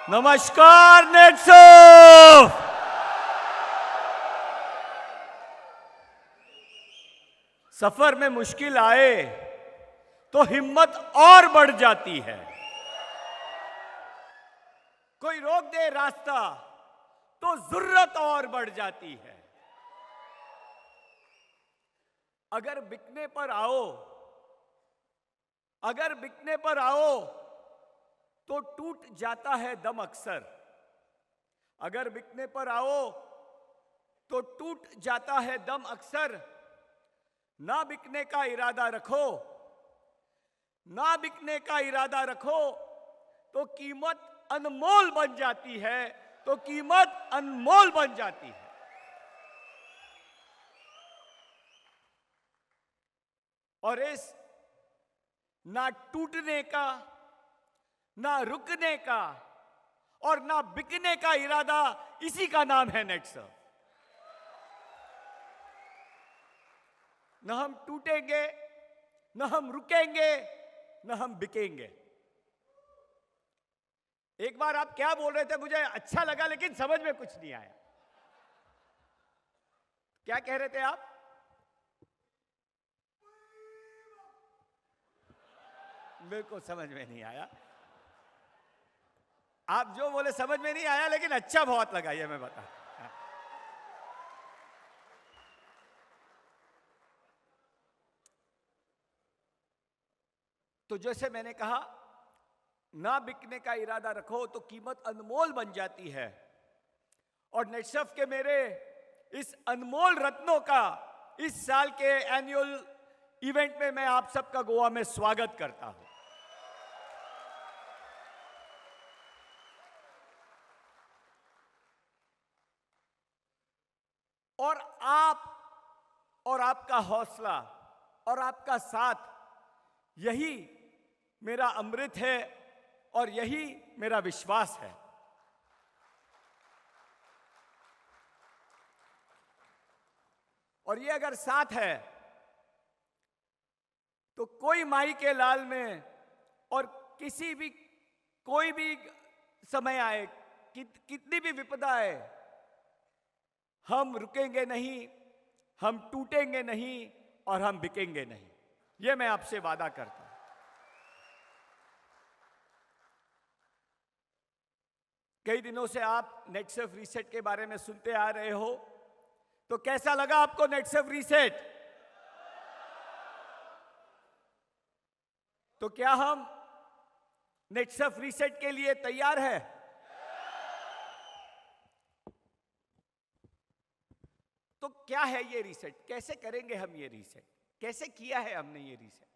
नमस्कार नेक्सफ। सफर में मुश्किल आए तो हिम्मत और बढ़ जाती है। कोई रोक दे रास्ता तो जुर्रत और बढ़ जाती है। अगर बिकने पर आओ तो टूट जाता है दम अक्सर। अगर बिकने पर आओ तो टूट जाता है दम अक्सर। ना बिकने का इरादा रखो तो कीमत अनमोल बन जाती है। और इस ना टूटने का, ना रुकने का और ना बिकने का इरादा, इसी का नाम है नेक्सफ। न हम टूटेंगे, न हम रुकेंगे, न हम बिकेंगे। एक बार आप क्या बोल रहे थे, मुझे अच्छा लगा लेकिन समझ में कुछ नहीं आया। क्या कह रहे थे आप? बिल्कुल समझ में नहीं आया। आप जो बोले समझ में नहीं आया, लेकिन अच्छा बहुत लगा, ये मैं बता। तो जैसे मैंने कहा, ना बिकने का इरादा रखो तो कीमत अनमोल बन जाती है। और नेक्सफ के मेरे इस अनमोल रत्नों का इस साल के एनुअल इवेंट में मैं आप सबका गोवा में स्वागत करता हूं। और आप और आपका हौसला और आपका साथ, यही मेरा अमृत है और यही मेरा विश्वास है। और ये अगर साथ है तो कोई माई के लाल में और कोई भी समय आए, कितनी भी विपदा आए, हम रुकेंगे नहीं, हम टूटेंगे नहीं और हम बिकेंगे नहीं। ये मैं आपसे वादा करता हूं। कई दिनों से आप नेक्सफ रीसेट के बारे में सुनते आ रहे हो, तो कैसा लगा आपको नेक्सफ रीसेट? तो क्या हम नेक्सफ रीसेट के लिए तैयार है? तो क्या है ये रीसेट? कैसे करेंगे हम ये रीसेट? कैसे किया है हमने ये रीसेट?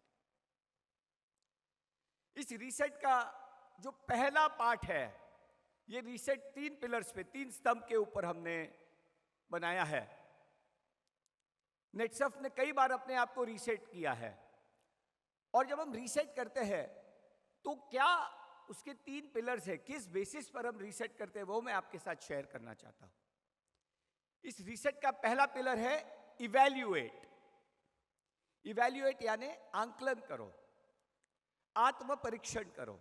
इस रीसेट का जो पहला पार्ट है, ये रीसेट 3 पिलर्स पे, 3 स्तंभ के ऊपर हमने बनाया है। नेक्सफ ने कई बार अपने आप को रीसेट किया है। और जब हम रीसेट करते हैं तो क्या उसके 3 पिलर्स है, किस बेसिस पर हम रीसेट करते हैं, वो मैं आपके साथ शेयर करना चाहता हूं। इस रीसेट का पहला पिलर है इवैल्यूएट। इवैल्यूएट यानी आंकलन करो, आत्म परीक्षण करो।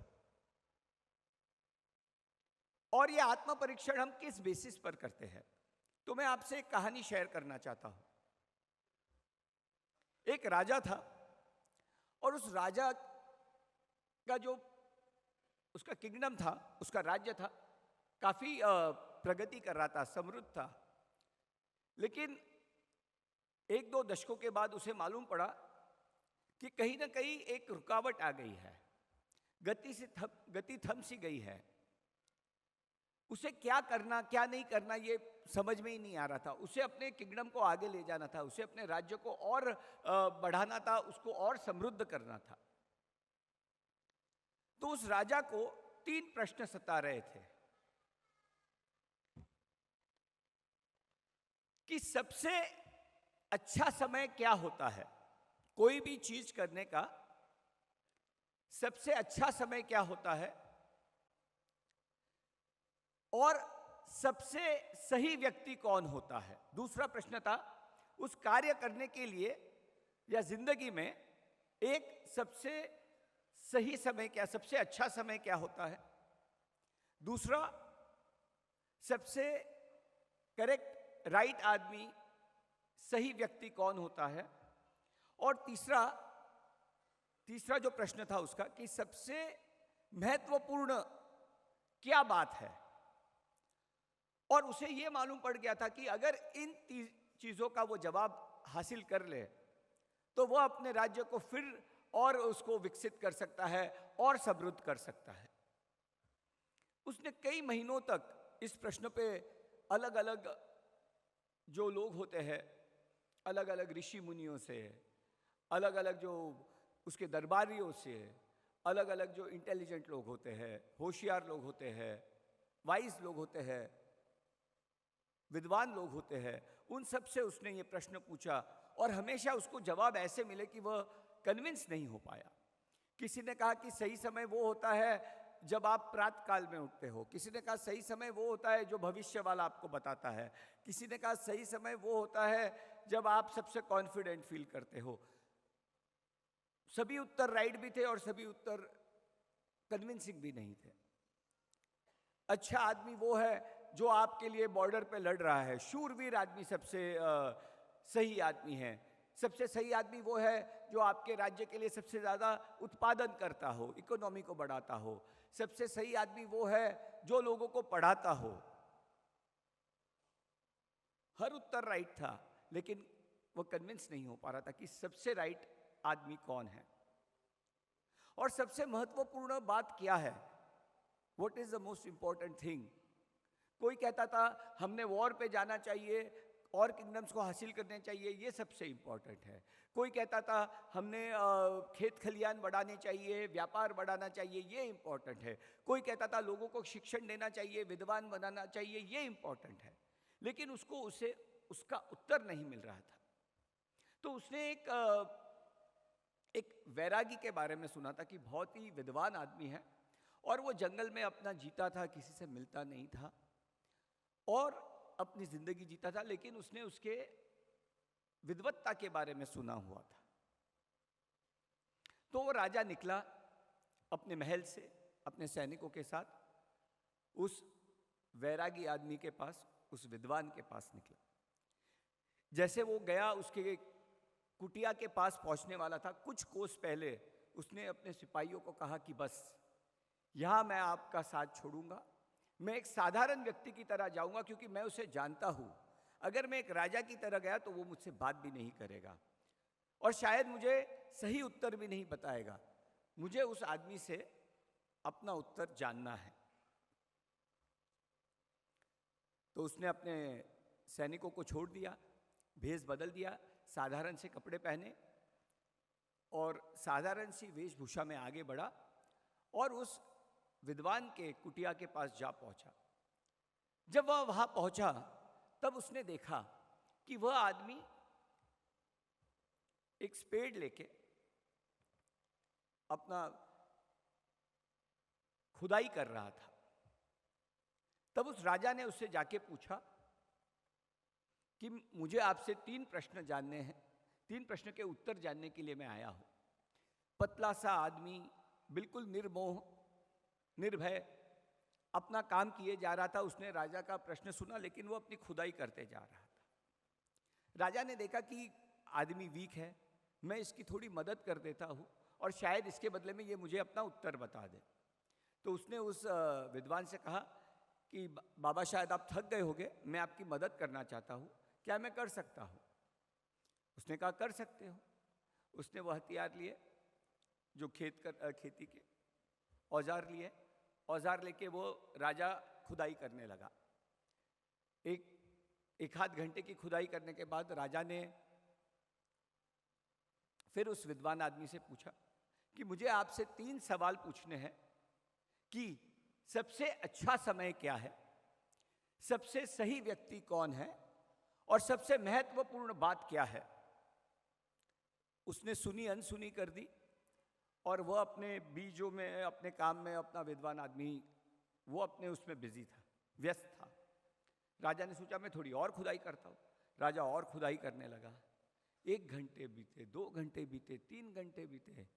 और ये आत्म परीक्षण हम किस बेसिस पर करते हैं? तो मैं आपसे एक कहानी शेयर करना चाहता हूं। एक राजा था और उस राजा का जो उसका किंगडम था, उसका राज्य था, काफी प्रगति कर रहा था, समृद्ध था। लेकिन 1-2 दशकों के बाद उसे मालूम पड़ा कि कहीं ना कहीं एक रुकावट आ गई है, गति थम सी गई है। उसे क्या करना क्या नहीं करना ये समझ में ही नहीं आ रहा था। उसे अपने किंगडम को आगे ले जाना था, उसे अपने राज्य को और बढ़ाना था, उसको और समृद्ध करना था। तो उस राजा को 3 प्रश्न सता रहे थे कि सबसे अच्छा समय क्या होता है, कोई भी चीज करने का सबसे अच्छा समय क्या होता है, और सबसे सही व्यक्ति कौन होता है। दूसरा प्रश्न था, उस कार्य करने के लिए या जिंदगी में एक सबसे सही समय क्या, सबसे अच्छा समय क्या होता है। दूसरा, सबसे करेक्ट राइट आदमी, सही व्यक्ति कौन होता है। और तीसरा जो प्रश्न था उसका कि सबसे महत्वपूर्ण क्या बात है। और उसे यह मालूम पड़ गया था कि अगर इन चीजों का वो जवाब हासिल कर ले तो वो अपने राज्य को फिर और उसको विकसित कर सकता है और समृद्ध कर सकता है। उसने कई महीनों तक इस प्रश्न पे अलग अलग जो लोग होते हैं, अलग अलग ऋषि मुनियों से, अलग अलग जो उसके दरबारियों से, अलग अलग जो इंटेलिजेंट लोग होते हैं, होशियार लोग होते हैं, वाइज लोग होते हैं, विद्वान लोग होते हैं, उन सब से उसने ये प्रश्न पूछा और हमेशा उसको जवाब ऐसे मिले कि वह कन्विंस नहीं हो पाया। किसी ने कहा कि सही समय वो होता है जब आप प्रातः काल में उठते हो, किसी ने कहा सही समय वो होता है जो भविष्य वाला आपको बताता है, किसी ने कहा सही समय वो होता है जब आप सबसे कॉन्फिडेंट फील करते हो। सभी उत्तर राइट भी थे और सभी उत्तर कन्विंसिंग भी नहीं थे। अच्छा आदमी वो है जो आपके लिए बॉर्डर पे लड़ रहा है, शूरवीर आदमी सबसे सही आदमी है। सबसे सही आदमी वो है जो आपके राज्य के लिए सबसे ज्यादा उत्पादन करता हो, इकोनॉमी को बढ़ाता हो। सबसे सही आदमी वो है जो लोगों को पढ़ाता हो। हर उत्तर राइट था, लेकिन वो कन्विंस नहीं हो पा रहा था कि सबसे राइट आदमी कौन है और सबसे महत्वपूर्ण बात क्या है। What is the most important thing. कोई कहता था हमने वॉर पे जाना चाहिए और किंगडम्स को हासिल करने चाहिए, ये सबसे इंपॉर्टेंट है। कोई कहता था हमने खेत खलियान बढ़ाने चाहिए, व्यापार बढ़ाना चाहिए, ये इंपॉर्टेंट है। कोई कहता था लोगों को शिक्षण देना चाहिए, विद्वान बनाना चाहिए, ये इंपॉर्टेंट है। लेकिन उसे उसका उत्तर नहीं मिल रहा था। तो उसने एक वैरागी के बारे में सुना था कि बहुत ही विद्वान आदमी है और वो जंगल में अपना जीता था, किसी से मिलता नहीं था और अपनी जिंदगी जीता था, लेकिन उसने उसके विद्वत्ता के बारे में सुना हुआ था। तो वो राजा निकला अपने महल से अपने सैनिकों के साथ उस वैरागी आदमी के पास, उस विद्वान के पास निकला। जैसे वो गया, उसके कुटिया के पास पहुंचने वाला था, कुछ कोस पहले उसने अपने सिपाहियों को कहा कि बस यहां मैं आपका साथ छोड़ूंगा, मैं एक साधारण व्यक्ति की तरह जाऊंगा क्योंकि मैं उसे जानता हूं। अगर मैं एक राजा की तरह गया तो वो मुझसे बात भी नहीं करेगा और शायद मुझे सही उत्तर भी नहीं बताएगा। मुझे उस आदमी से अपना उत्तर जानना है। तो उसने अपने सैनिकों को छोड़ दिया, भेष बदल दिया, साधारण से कपड़े पहने और साधारण सी वेशभूषा में आगे बढ़ा और उस विद्वान के कुटिया के पास जा पहुंचा। जब वह वहां पहुंचा तब उसने देखा कि वह आदमी एक स्पेड लेके अपना खुदाई कर रहा था। तब उस राजा ने उससे जाके पूछा कि मुझे आपसे 3 प्रश्न जानने हैं, 3 प्रश्न के उत्तर जानने के लिए मैं आया हूं। पतला सा आदमी, बिल्कुल निर्मोह निर्भय अपना काम किए जा रहा था। उसने राजा का प्रश्न सुना लेकिन वो अपनी खुदाई करते जा रहा था। राजा ने देखा कि आदमी वीक है, मैं इसकी थोड़ी मदद कर देता हूं और शायद इसके बदले में ये मुझे अपना उत्तर बता दे। तो उसने उस विद्वान से कहा कि बाबा शायद आप थक गए होंगे, मैं आपकी मदद करना चाहता हूं, क्या मैं कर सकता हूं? उसने कहा कर सकते हो। उसने वो हथियार लिए जो खेती के औजार लिए, औजार लेके वो राजा खुदाई करने लगा। एक आध घंटे की खुदाई करने के बाद राजा ने फिर उस विद्वान आदमी से पूछा कि मुझे आपसे 3 सवाल पूछने हैं कि सबसे अच्छा समय क्या है, सबसे सही व्यक्ति कौन है और सबसे महत्वपूर्ण बात क्या है। उसने सुनी अनसुनी कर दी और वह अपने बीजों में, अपने काम में, अपना विद्वान आदमी वो अपने उसमें बिजी था, व्यस्त था। राजा ने सोचा मैं थोड़ी और खुदाई करता हूं। राजा और खुदाई करने लगा। 1 घंटे बीते, 2 घंटे बीते, 3 घंटे बीते,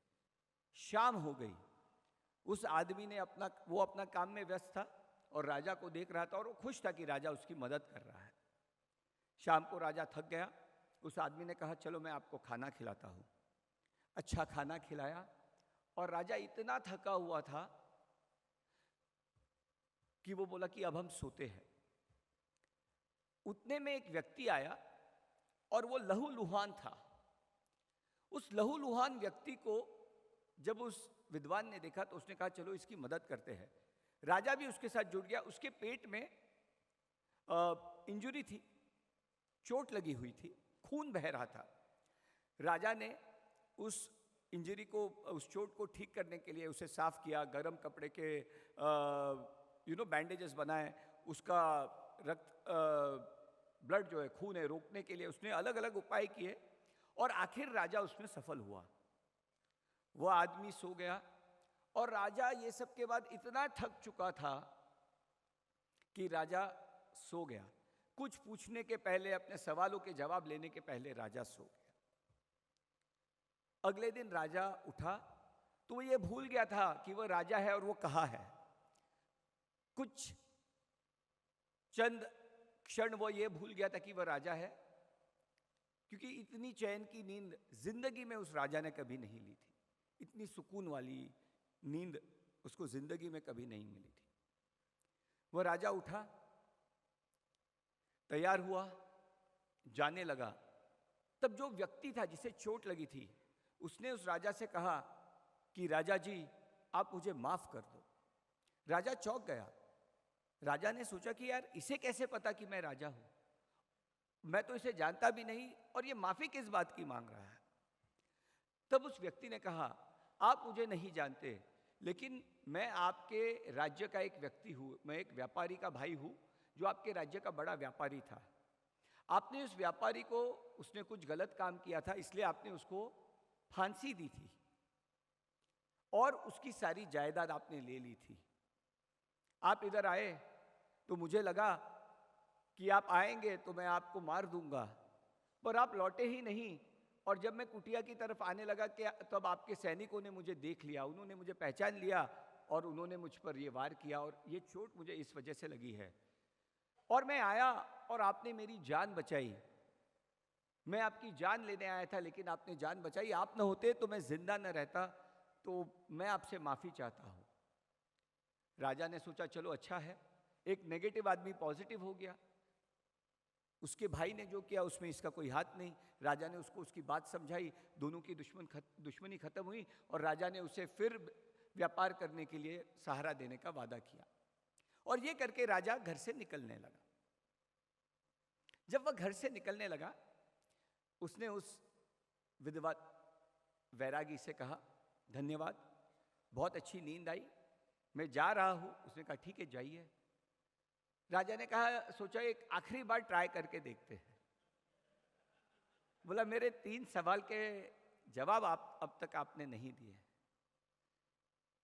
शाम हो गई। उस आदमी ने वो अपना काम में व्यस्त था और राजा को देख रहा था और वो खुश था कि राजा उसकी मदद कर रहा है। शाम को राजा थक गया। उस आदमी ने कहा चलो मैं आपको खाना खिलाता हूँ। अच्छा खाना खिलाया और राजा इतना थका हुआ था कि वो बोला कि अब हम सोते हैं। उतने में एक व्यक्ति आया और वो लहूलुहान था। उस लहूलुहान व्यक्ति को जब उस विद्वान ने देखा तो उसने कहा चलो इसकी मदद करते हैं। राजा भी उसके साथ जुड़ गया। उसके पेट में इंजरी थी, चोट लगी हुई थी, खून बह रहा था। राजा ने उस इंजरी को, उस चोट को ठीक करने के लिए उसे साफ किया, गर्म कपड़े के बैंडेजेस बनाए, उसका रक्त ब्लड जो है, खून है, रोकने के लिए उसने अलग अलग उपाय किए और आखिर राजा उसमें सफल हुआ। वो आदमी सो गया और राजा ये सब के बाद इतना थक चुका था कि राजा सो गया। कुछ पूछने के पहले, अपने सवालों के जवाब लेने के पहले राजा सो गया। अगले दिन राजा उठा तो वो ये भूल गया था कि वो राजा है और वो कहाँ है। कुछ चंद क्षण वो ये भूल गया था कि वह राजा है, क्योंकि इतनी चैन की नींद जिंदगी में उस राजा ने कभी नहीं ली थी। इतनी सुकून वाली नींद उसको जिंदगी में कभी नहीं मिली थी। वह राजा उठा, तैयार हुआ, जाने लगा। तब जो व्यक्ति था जिसे चोट लगी थी उसने उस राजा से कहा कि राजा जी आप मुझे माफ कर दो। राजा चौंक गया। राजा ने सोचा कि यार इसे कैसे पता कि मैं राजा हूं, मैं तो इसे जानता भी नहीं और ये माफी किस बात की मांग रहा है। तब उस व्यक्ति ने कहा आप मुझे नहीं जानते, लेकिन मैं आपके राज्य का एक व्यक्ति हूं, मैं एक व्यापारी का भाई हूं जो आपके राज्य का बड़ा व्यापारी था। आपने उस व्यापारी को, उसने कुछ गलत काम किया था, इसलिए आपने उसको फांसी दी थी और उसकी सारी जायदाद आपने ले ली थी। आप इधर आए तो मुझे लगा कि आप आएंगे तो मैं आपको मार दूंगा, पर आप लौटे ही नहीं। और जब मैं कुटिया की तरफ आने लगा कि तब आपके सैनिकों ने मुझे देख लिया, उन्होंने मुझे पहचान लिया और उन्होंने मुझ पर ये वार किया और ये चोट मुझे इस वजह से लगी है। और मैं आया और आपने मेरी जान बचाई। मैं आपकी जान लेने आया था लेकिन आपने जान बचाई। आप न होते तो मैं जिंदा न रहता, तो मैं आपसे माफी चाहता हूं। राजा ने सोचा चलो अच्छा है, एक नेगेटिव आदमी पॉजिटिव हो गया। उसके भाई ने जो किया उसमें इसका कोई हाथ नहीं। राजा ने उसको उसकी बात समझाई, दोनों की दुश्मनी खत्म हुई और राजा ने उसे फिर व्यापार करने के लिए सहारा देने का वादा किया। और ये करके राजा घर से निकलने लगा। जब वह घर से निकलने लगा उसने उस विधवा वैरागी से कहा धन्यवाद, बहुत अच्छी नींद आई, मैं जा रहा हूं। उसने कहा ठीक है जाइए। राजा ने कहा सोचा एक आखिरी बार ट्राई करके देखते हैं। बोला मेरे 3 सवाल के जवाब आप अब तक आपने नहीं दिए।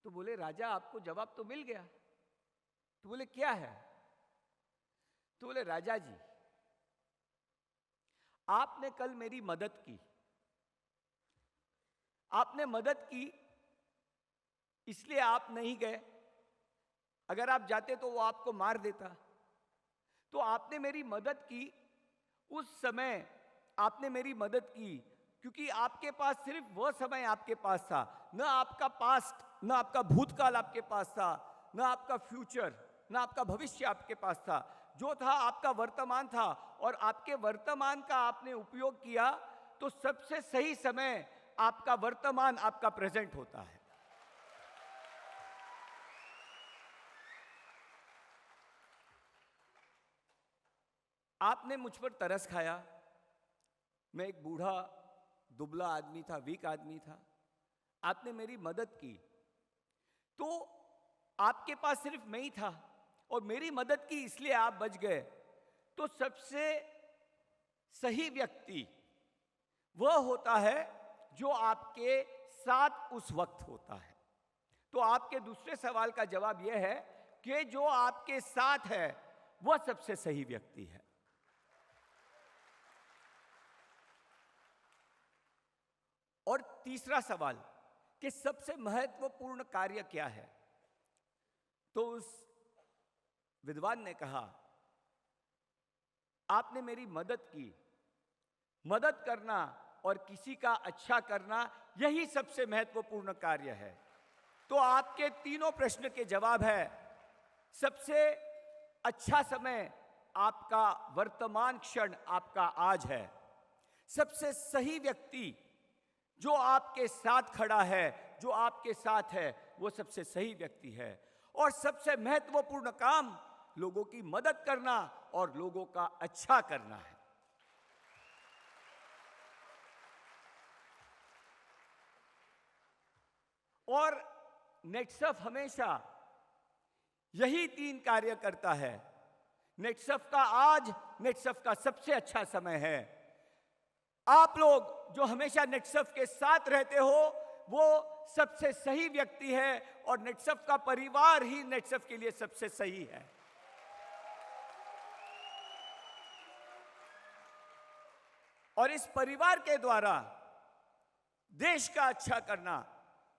तो बोले राजा आपको जवाब तो मिल गया। तो बोले क्या है? तो बोले राजा जी आपने कल मेरी मदद की, आपने मदद की इसलिए आप नहीं गए, अगर आप जाते तो वो आपको मार देता। तो आपने मेरी मदद की, उस समय आपने मेरी मदद की क्योंकि आपके पास सिर्फ वह समय आपके पास था, न आपका पास्ट, न आपका भूतकाल आपके पास था, न आपका फ्यूचर, न आपका भविष्य आपके पास था। जो था आपका वर्तमान था और आपके वर्तमान का आपने उपयोग किया तो सबसे सही समय आपका वर्तमान, आपका प्रेजेंट होता है। आपने मुझ पर तरस खाया। मैं एक बूढ़ा दुबला आदमी था, वीक आदमी था। आपने मेरी मदद की तो आपके पास सिर्फ मैं ही था और मेरी मदद की इसलिए आप बच गए। तो सबसे सही व्यक्ति वह होता है जो आपके साथ उस वक्त होता है। तो आपके दूसरे सवाल का जवाब यह है कि जो आपके साथ है वह सबसे सही व्यक्ति है। और तीसरा सवाल कि सबसे महत्वपूर्ण कार्य क्या है? तो उस विद्वान ने कहा, आपने मेरी मदद की। मदद करना और किसी का अच्छा करना, यही सबसे महत्वपूर्ण कार्य है। तो आपके तीनों प्रश्न के जवाब है, सबसे अच्छा समय आपका वर्तमान क्षण, आपका आज है। सबसे सही व्यक्ति जो आपके साथ खड़ा है, जो आपके साथ है, वो सबसे सही व्यक्ति है। और सबसे महत्वपूर्ण काम लोगों की मदद करना और लोगों का अच्छा करना है। और नेटसर्फ हमेशा यही तीन कार्य करता है। नेटसर्फ का आज नेटसर्फ का सबसे अच्छा समय है। आप लोग जो हमेशा नेटसर्फ के साथ रहते हो, वो सबसे सही व्यक्ति है, और नेटसर्फ का परिवार ही नेटसर्फ के लिए सबसे सही है। और इस परिवार के द्वारा देश का अच्छा करना,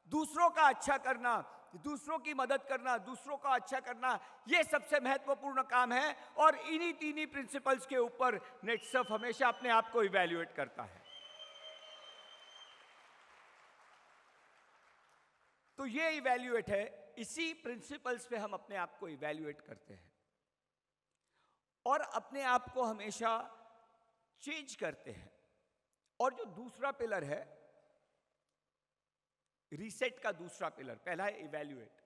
दूसरों का अच्छा करना, दूसरों की मदद करना, दूसरों का अच्छा करना, यह सबसे महत्वपूर्ण काम है। और इन्हीं तीनों प्रिंसिपल्स के ऊपर नेटसर्फ हमेशा अपने आप को इवैल्यूएट करता है। तो ये इवैल्यूएट है, इसी प्रिंसिपल्स पे हम अपने आप को इवैल्यूएट करते हैं और अपने आप को हमेशा चेंज करते हैं। और जो दूसरा पिलर है, रीसेट का दूसरा पिलर, पहला है इवैल्यूएट,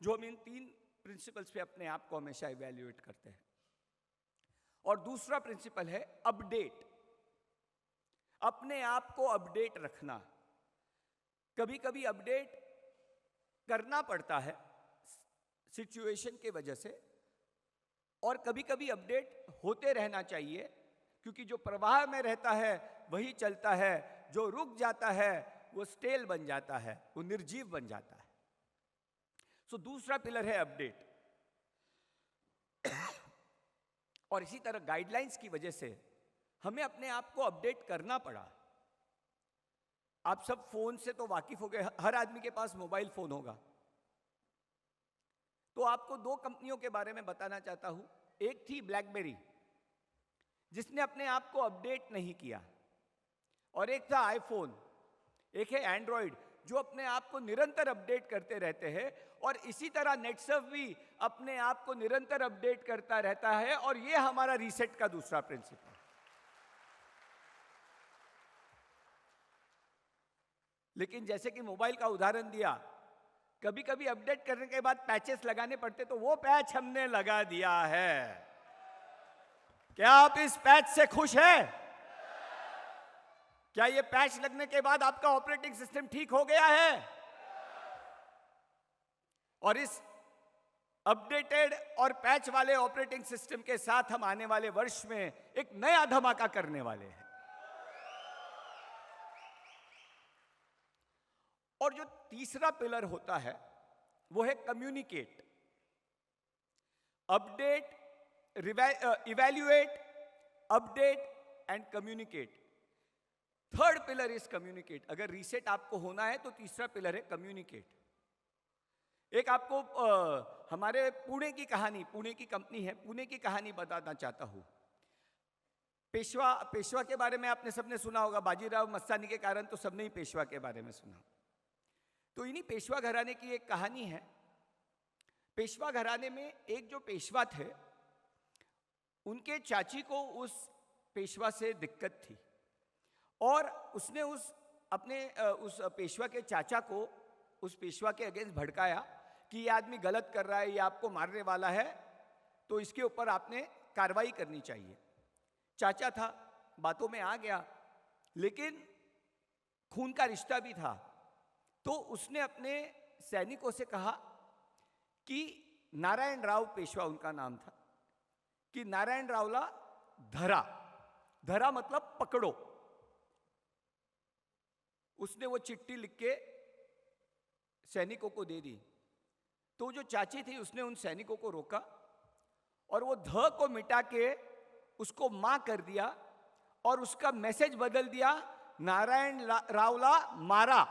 जो हम इन तीन प्रिंसिपल्स पे अपने आप को हमेशा इवैल्यूएट करते हैं। और दूसरा प्रिंसिपल है अपडेट, अपने आप को अपडेट रखना। कभी कभी अपडेट करना पड़ता है सिचुएशन के वजह से, और कभी कभी अपडेट होते रहना चाहिए, क्योंकि जो प्रवाह में रहता है वही चलता है, जो रुक जाता है वो स्टेल बन जाता है, वो निर्जीव बन जाता है। सो दूसरा पिलर है अपडेट। और इसी तरह गाइडलाइंस की वजह से हमें अपने आप को अपडेट करना पड़ा। आप सब फोन से तो वाकिफ हो गए, हर आदमी के पास मोबाइल फोन होगा। तो आपको दो कंपनियों के बारे में बताना चाहता हूं। एक थी ब्लैकबेरी, जिसने अपने आप को अपडेट नहीं किया, और एक था आईफोन, एक है एंड्रॉइड, जो अपने आप को निरंतर अपडेट करते रहते हैं। और इसी तरह नेटसर्फ भी अपने आप को निरंतर अपडेट करता रहता है, और यह हमारा रीसेट का दूसरा प्रिंसिपल। लेकिन जैसे कि मोबाइल का उदाहरण दिया, कभी कभी अपडेट करने के बाद पैचेस लगाने पड़ते, तो वो पैच हमने लगा दिया है। क्या आप इस पैच से खुश हैं? क्या ये पैच लगने के बाद आपका ऑपरेटिंग सिस्टम ठीक हो गया है? और इस अपडेटेड और पैच वाले ऑपरेटिंग सिस्टम के साथ हम आने वाले वर्ष में एक नया धमाका करने वाले हैं। और जो तीसरा पिलर होता है वो है communicate. Update, evaluate, update and communicate. Third pillar is communicate. अगर रीसेट आपको होना है तो तीसरा पिलर है कम्युनिकेट। एक आपको हमारे पुणे की कहानी, पुणे की कंपनी है, पुणे की कहानी बताना चाहता हूं। पेशवा के बारे में आपने सबने सुना होगा। बाजीराव मस्तानी के कारण तो सबने ही पेशवा के बारे में सुना। तो इन्हीं पेशवा घराने की एक कहानी है। पेशवा घराने में एक जो पेशवा थे, उनके चाची को उस पेशवा से दिक्कत थी, और उसने उस पेशवा के चाचा को उस पेशवा के अगेंस्ट भड़काया कि ये आदमी गलत कर रहा है, ये आपको मारने वाला है, तो इसके ऊपर आपने कार्रवाई करनी चाहिए। चाचा था, बातों में आ गया, लेकिन खून का रिश्ता भी था। तो उसने अपने सैनिकों से कहा कि नारायण राव, पेशवा उनका नाम था, कि नारायण रावला धरा, धरा मतलब पकड़ो। उसने वो चिट्ठी लिख के सैनिकों को दे दी। तो जो चाची थी उसने उन सैनिकों को रोका, और वो ध को मिटा के उसको मां कर दिया, और उसका मैसेज बदल दिया, नारायण रावला मारा।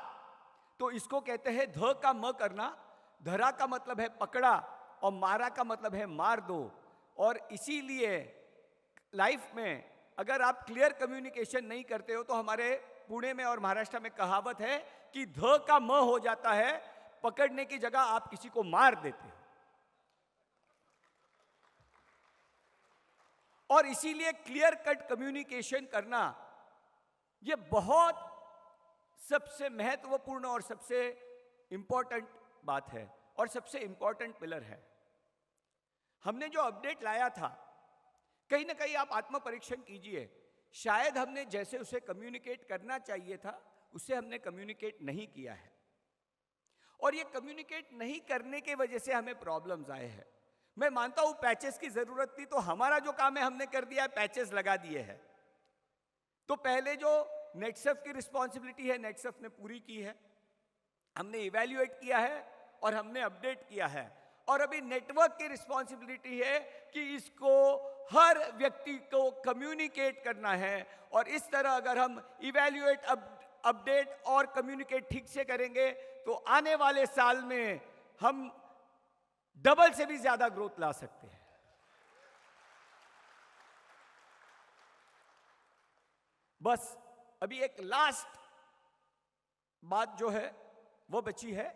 तो इसको कहते हैं ध का म करना। धरा का मतलब है पकड़ा, और मारा का मतलब है मार दो। और इसीलिए लाइफ में अगर आप क्लियर कम्युनिकेशन नहीं करते हो तो हमारे पुणे में और महाराष्ट्र में कहावत है कि ध का म हो जाता है, पकड़ने की जगह आप किसी को मार देते हो। और इसीलिए क्लियर कट कम्युनिकेशन करना यह बहुत सबसे महत्वपूर्ण और सबसे इंपॉर्टेंट बात है और सबसे इंपॉर्टेंट पिलर है। हमने जो अपडेट लाया था, कहीं ना कहीं आप आत्म परीक्षण कीजिए, शायद हमने जैसे उसे कम्युनिकेट करना चाहिए था उसे हमने कम्युनिकेट नहीं किया है। और ये कम्युनिकेट नहीं करने के वजह से हमें प्रॉब्लम्स आए हैं। मैं मानता हूं पैचेस की जरूरत थी, तो हमारा जो काम है हमने कर दिया है, पैचेस लगा दिए हैं। तो पहले जो नेटसर्फ की रिस्पॉन्सिबिलिटी है नेटसर्फ ने पूरी की है, हमने इवैल्यूएट किया है और हमने अपडेट किया है। और अभी नेटवर्क की रिस्पॉन्सिबिलिटी है कि इसको हर व्यक्ति को कम्युनिकेट करना है। और इस तरह अगर हम इवैल्यूएट, अपडेट और कम्युनिकेट ठीक से करेंगे तो आने वाले साल में हम डबल से भी ज्यादा ग्रोथ ला सकते हैं। बस अभी एक लास्ट बात जो है वो बची है,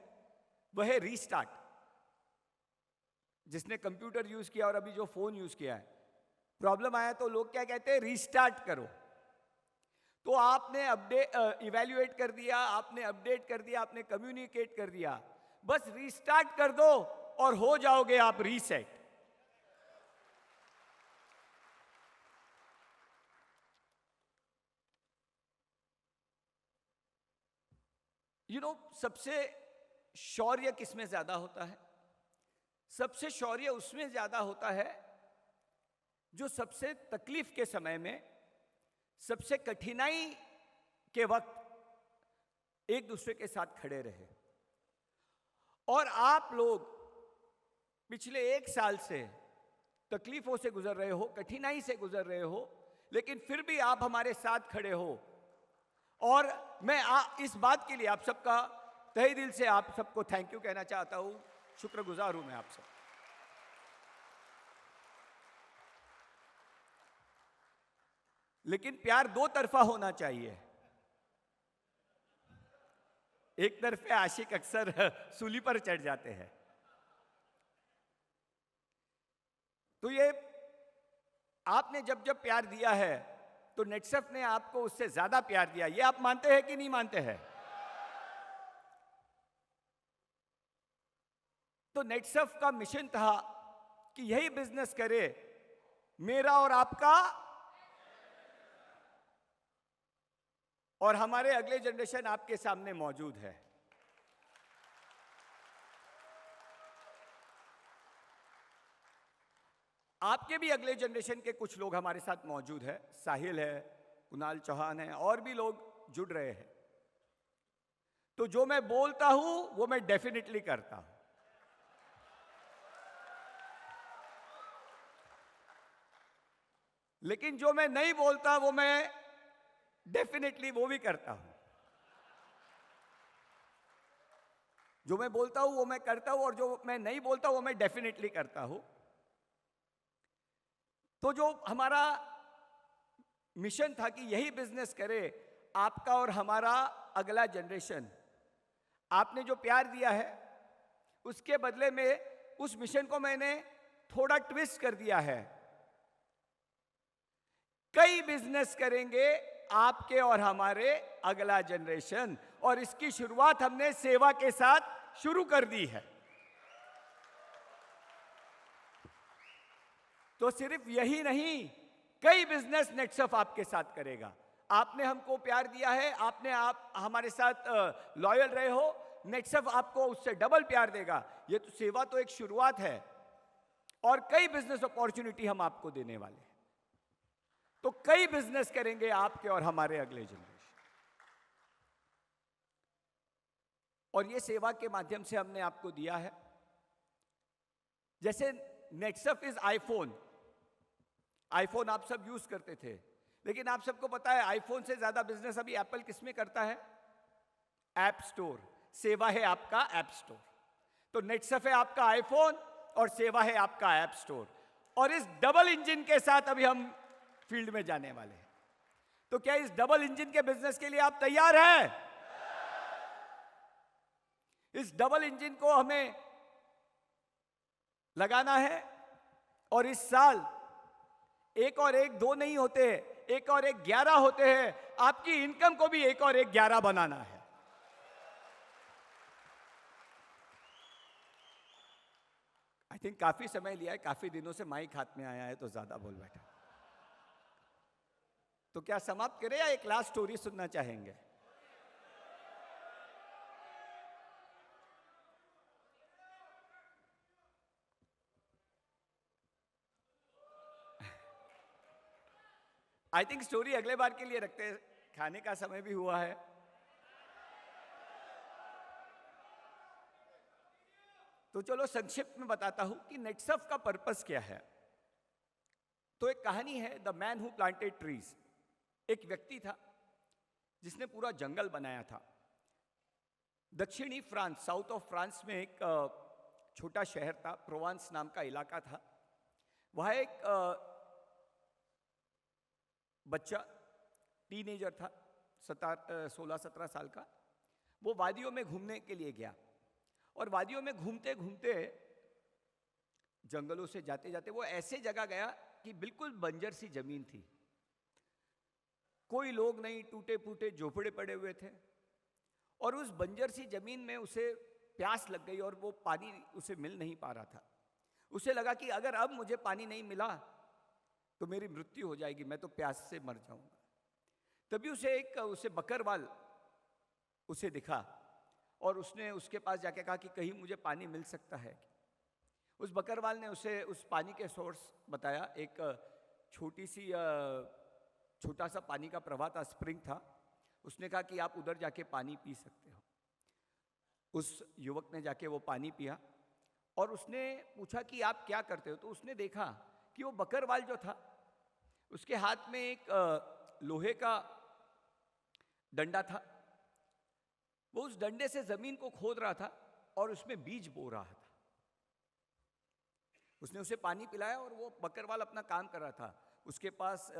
वह है रीस्टार्ट। जिसने कंप्यूटर यूज किया और अभी जो फोन यूज किया है, प्रॉब्लम आया तो लोग क्या कहते हैं, रीस्टार्ट करो। तो आपने इवैल्यूएट कर दिया, आपने अपडेट कर दिया, आपने कम्युनिकेट कर दिया, बस रीस्टार्ट कर दो और हो जाओगे आप रीसेट। सबसे शौर्य किसमें ज्यादा होता है? सबसे शौर्य उसमें ज्यादा होता है जो सबसे तकलीफ के समय में, सबसे कठिनाई के वक्त एक दूसरे के साथ खड़े रहे। और आप लोग पिछले 1 साल से तकलीफों से गुजर रहे हो, कठिनाई से गुजर रहे हो, लेकिन फिर भी आप हमारे साथ खड़े हो। और मैं इस बात के लिए आप सबका तहे दिल से आप सबको थैंक यू कहना चाहता हूं, शुक्रगुजार हूं मैं आप सब। लेकिन प्यार दो तरफा होना चाहिए। एक तरफे आशिक अक्सर सूली पर चढ़ जाते हैं। तो ये आपने जब जब प्यार दिया है तो नेटसर्फ ने आपको उससे ज्यादा प्यार दिया, ये आप मानते हैं कि नहीं मानते हैं? तो नेटसर्फ का मिशन था कि यही बिजनेस करे, मेरा और आपका, और हमारे अगले जनरेशन आपके सामने मौजूद है। आपके भी अगले जनरेशन के कुछ लोग हमारे साथ मौजूद है, साहिल है, कुणाल चौहान है, और भी लोग जुड़ रहे हैं। तो जो मैं बोलता हूं वो मैं डेफिनेटली करता हूं। लेकिन जो मैं नहीं बोलता वो मैं डेफिनेटली वो भी करता हूं। जो मैं बोलता हूं वो मैं करता हूं, और जो मैं नहीं बोलता वो मैं डेफिनेटली करता हूं। तो जो हमारा मिशन था कि यही बिजनेस करे आपका और हमारा अगला जनरेशन, आपने जो प्यार दिया है उसके बदले में उस मिशन को मैंने थोड़ा ट्विस्ट कर दिया है। कई बिजनेस करेंगे आपके और हमारे अगला जनरेशन, और इसकी शुरुआत हमने सेवा के साथ शुरू कर दी है। तो सिर्फ यही नहीं, कई बिजनेस नेटसर्फ आपके साथ करेगा। आपने हमको प्यार दिया है, आप हमारे साथ लॉयल रहे हो, नेटसर्फ आपको उससे डबल प्यार देगा। ये तो सेवा तो एक शुरुआत है, और कई बिजनेस अपॉर्चुनिटी हम आपको देने वाले हैं। तो कई बिजनेस करेंगे आपके और हमारे अगले जनरेशन, और ये सेवा के माध्यम से हमने आपको दिया है। जैसे नेटसर्फ इज आईफोन। आईफोन आप सब यूज करते थे, लेकिन आप सबको पता है आईफोन से ज्यादा बिजनेस अभी एप्पल किसमें करता है? App store. सेवा है आपका ऐप स्टोर। तो नेटसर्फ है आपका आईफोन, और सेवा है आपका ऐप स्टोर। और इस डबल इंजन के साथ अभी हम फील्ड में जाने वाले हैं। तो क्या इस डबल इंजन के बिजनेस के लिए आप तैयार हैं? इस डबल इंजन को हमें लगाना है और इस साल 1 और 1 2 नहीं होते हैं, 1 और 1 11 होते हैं। आपकी इनकम को भी 1 और 1 11 बनाना है। आई थिंक काफी समय लिया है, काफी दिनों से माइक हाथ में आया है तो ज्यादा बोल बैठा। तो क्या समाप्त करें या एक लास्ट स्टोरी सुनना चाहेंगे? आई थिंक स्टोरी अगले बार के लिए रखते हैं, खाने का समय भी हुआ है। तो चलो संक्षिप्त में बताता हूं कि नेटसर्फ का पर्पस क्या है। तो एक कहानी है, the man who planted trees. एक व्यक्ति था जिसने पूरा जंगल बनाया था। दक्षिणी फ्रांस, साउथ ऑफ फ्रांस में एक छोटा शहर था, प्रोवांस नाम का इलाका था। वह एक बच्चा, टीनेजर था, 16-17 साल का। वो वादियों में घूमने के लिए गया और वादियों में घूमते घूमते, जंगलों से जाते जाते वो ऐसे जगह गया कि बिल्कुल बंजर सी जमीन थी, कोई लोग नहीं, टूटे फूटे झोपड़े पड़े हुए थे। और उस बंजर सी जमीन में उसे प्यास लग गई और वो पानी उसे मिल नहीं पा रहा था। उसे लगा कि अगर अब मुझे पानी नहीं मिला तो मेरी मृत्यु हो जाएगी, मैं तो प्यास से मर जाऊंगा। तभी उसे बकरवाल उसे दिखा और उसने उसके पास जाके कहा कि कहीं मुझे पानी मिल सकता है। उस बकरवाल ने उसे उस पानी के सोर्स बताया। एक छोटा सा पानी का प्रवाह था, स्प्रिंग था। उसने कहा कि आप उधर जाके पानी पी सकते हो। उस युवक ने जाके वो पानी पिया और उसने पूछा कि आप क्या करते हो। तो उसने देखा कि वो बकरवाल जो था उसके हाथ में एक लोहे का डंडा था। वो उस डंडे से जमीन को खोद रहा था और उसमें बीज बो रहा था। उसने उसे पानी पिलाया और वो बकरवाल अपना काम कर रहा था। उसके पास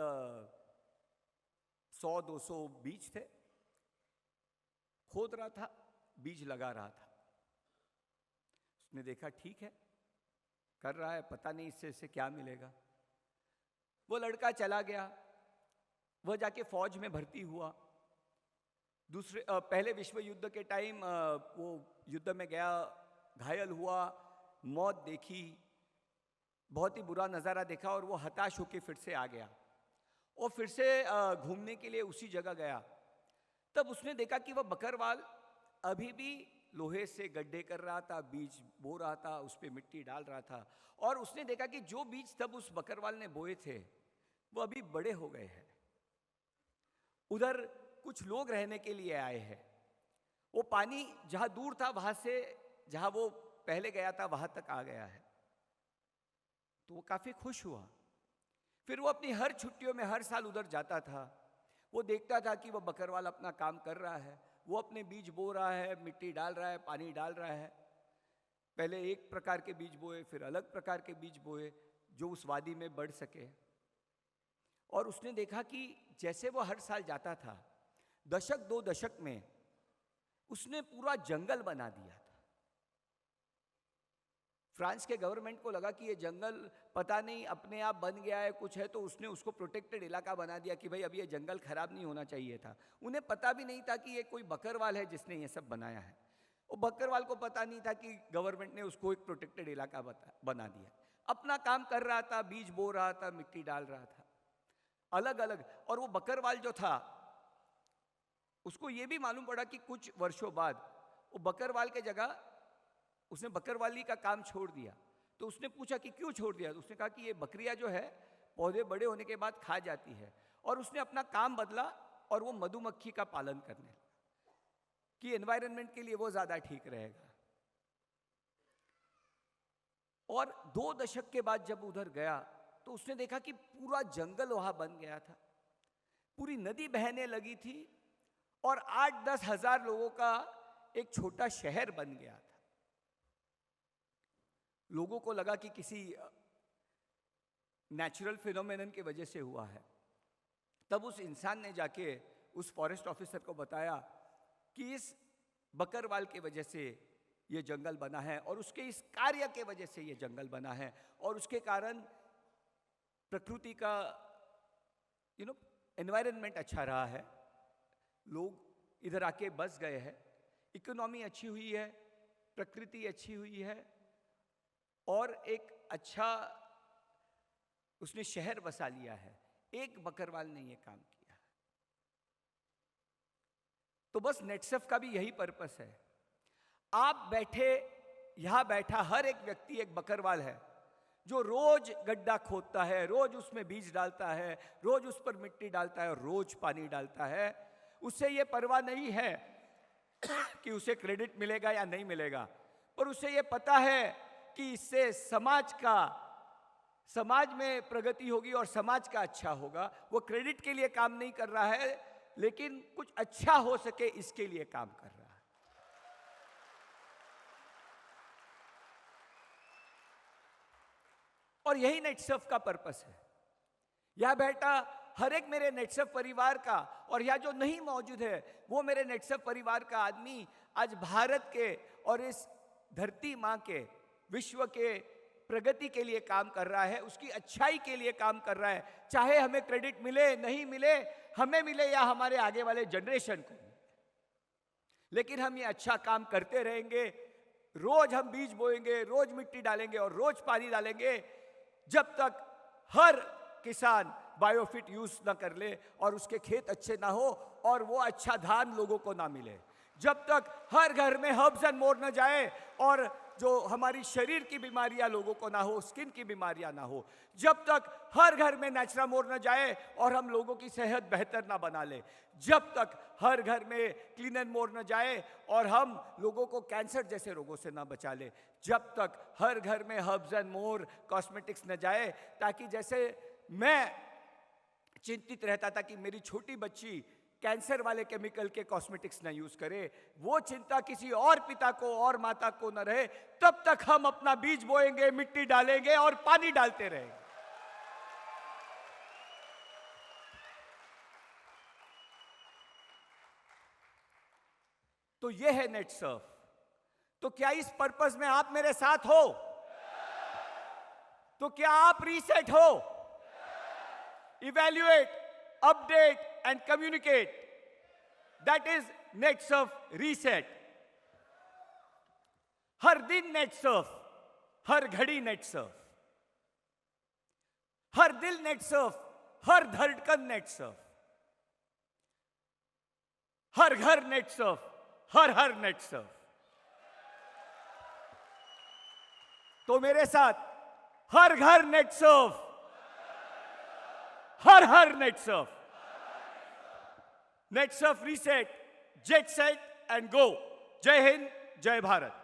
100-200 बीज थे, खोद रहा था, बीज लगा रहा था। उसने देखा ठीक है, कर रहा है, पता नहीं इससे क्या मिलेगा। वो लड़का चला गया, वह जाके फौज में भर्ती हुआ। पहले विश्व युद्ध के टाइम वो युद्ध में गया, घायल हुआ, मौत देखी, बहुत ही बुरा नज़ारा देखा और वो हताश होकर फिर से आ गया और फिर से घूमने के लिए उसी जगह गया। तब उसने देखा कि वह बकरवाल अभी भी लोहे से गड्ढे कर रहा था, बीज बो रहा था, उस पर मिट्टी डाल रहा था। और उसने देखा कि जो बीज तब उस बकरवाल ने बोए थे वो अभी बड़े हो गए हैं। उधर कुछ लोग रहने के लिए आए हैं। वो पानी जहां दूर था वहां से जहां वो पहले गया था वहां तक आ गया है। तो वो काफी खुश हुआ। फिर वो अपनी हर छुट्टियों में हर साल उधर जाता था। वो देखता था कि वो बकरवाल अपना काम कर रहा है, वो अपने बीज बो रहा है, मिट्टी डाल रहा है, पानी डाल रहा है। पहले एक प्रकार के बीज बोए, फिर अलग प्रकार के बीज बोए जो उस वादी में बढ़ सके। और उसने देखा कि जैसे वो हर साल जाता था, दशक 2 दशक में उसने पूरा जंगल बना दिया था। फ्रांस के गवर्नमेंट को लगा कि ये जंगल पता नहीं अपने आप बन गया है, कुछ है, तो उसने उसको प्रोटेक्टेड इलाका बना दिया कि भाई अब ये जंगल खराब नहीं होना चाहिए था। उन्हें पता भी नहीं था कि ये कोई बकरवाल है जिसने ये सब बनाया है। वो बकरवाल को पता नहीं था कि गवर्नमेंट ने उसको एक प्रोटेक्टेड इलाका बना दिया। अपना काम कर रहा था, बीज बो रहा था, मिट्टी डाल रहा था, अलग अलग। और वो बकरवाल जो था उसको ये भी मालूम पड़ा कि कुछ वर्षों बाद वो बकरवाल के जगह उसने बकरवाली का काम छोड़ दिया। तो उसने पूछा कि क्यों छोड़ दिया। तो उसने कहा कि ये बकरियां जो है पौधे बड़े होने के बाद खा जाती है। और उसने अपना काम बदला और वो मधुमक्खी का पालन करने लगा कि एनवायरनमेंट के लिए वो ज्यादा ठीक रहेगा। और 2 दशक के बाद जब उधर गया तो उसने देखा कि पूरा जंगल वहां बन गया था, पूरी नदी बहने लगी थी और 8-10 हजार लोगों का एक छोटा शहर बन गया था। लोगों को लगा कि किसी नेचुरल फिनोमेनन की वजह से हुआ है। तब उस इंसान ने जाके उस फॉरेस्ट ऑफिसर को बताया कि इस बकरवाल की वजह से ये जंगल बना है और उसके इस कार्य के वजह से ये जंगल बना है, और उसके कारण प्रकृति का एनवायरनमेंट अच्छा रहा है, लोग इधर आके बस गए हैं, इकोनॉमी अच्छी हुई है, प्रकृति अच्छी हुई है, और एक अच्छा उसने शहर बसा लिया है। एक बकरवाल ने ये काम किया। तो बस नेटसफ का भी यही पर्पस है। आप बैठे, यहां बैठा हर एक व्यक्ति एक बकरवाल है जो रोज गड्ढा खोदता है, रोज उसमें बीज डालता है, रोज उस पर मिट्टी डालता है और रोज पानी डालता है। उससे ये परवाह नहीं है कि उसे क्रेडिट मिलेगा या नहीं मिलेगा, पर उसे ये पता है कि इससे समाज में प्रगति होगी और समाज का अच्छा होगा। वो क्रेडिट के लिए काम नहीं कर रहा है, लेकिन कुछ अच्छा हो सके इसके लिए काम कर रहा है। और यही नेटसर्फ का पर्पस है। यह बेटा हर एक मेरे नेटसर्फ परिवार का, और यह जो नहीं मौजूद है वो मेरे नेटसर्फ परिवार का आदमी आज भारत के और इस धरती मां के, विश्व के प्रगति के लिए काम कर रहा है, उसकी अच्छाई के लिए काम कर रहा है। चाहे हमें क्रेडिट मिले नहीं मिले, हमें मिले या हमारे आगे वाले जनरेशन को, लेकिन हम ये अच्छा काम करते रहेंगे। रोज हम बीज बोएंगे, रोज मिट्टी डालेंगे और रोज पानी डालेंगे, जब तक हर किसान बायोफिट यूज ना कर ले और उसके खेत अच्छे ना हो और वो अच्छा धान लोगों को ना मिले, जब तक हर घर में हर्ब्स एंड मोर न जाए और जो हमारी शरीर की बीमारियां लोगों को ना हो, स्किन की बीमारियां ना हो, जब तक हर घर में नेचुरा मोर न जाए और हम लोगों की सेहत बेहतर ना बना ले, जब तक हर घर में क्लीन एंड मोर न जाए और हम लोगों को कैंसर जैसे रोगों से ना बचा ले, जब तक हर घर में हर्ब्स एंड मोर कॉस्मेटिक्स न जाए, ताकि जैसे मैं चिंतित रहता था कि मेरी छोटी बच्ची कैंसर वाले केमिकल के कॉस्मेटिक्स ना यूज करे, वो चिंता किसी और पिता को और माता को न रहे, तब तक हम अपना बीज बोएंगे, मिट्टी डालेंगे और पानी डालते रहेंगे। तो ये है नेटसर्फ। तो क्या इस पर्पस में आप मेरे साथ हो? तो क्या आप रीसेट हो? Evaluate, update and communicate, that is Netsurf reset. हर दिन नेटसर्फ, हर घड़ी नेटसर्फ, हर दिल नेटसर्फ, हर धड़कन नेटसर्फ, हर घर नेटसर्फ, हर नेटसर्फ। तो मेरे साथ हर घर नेटसर्फ, हर Netsurf, Netsurf reset, jet set and go. जय हिंद, जय भारत।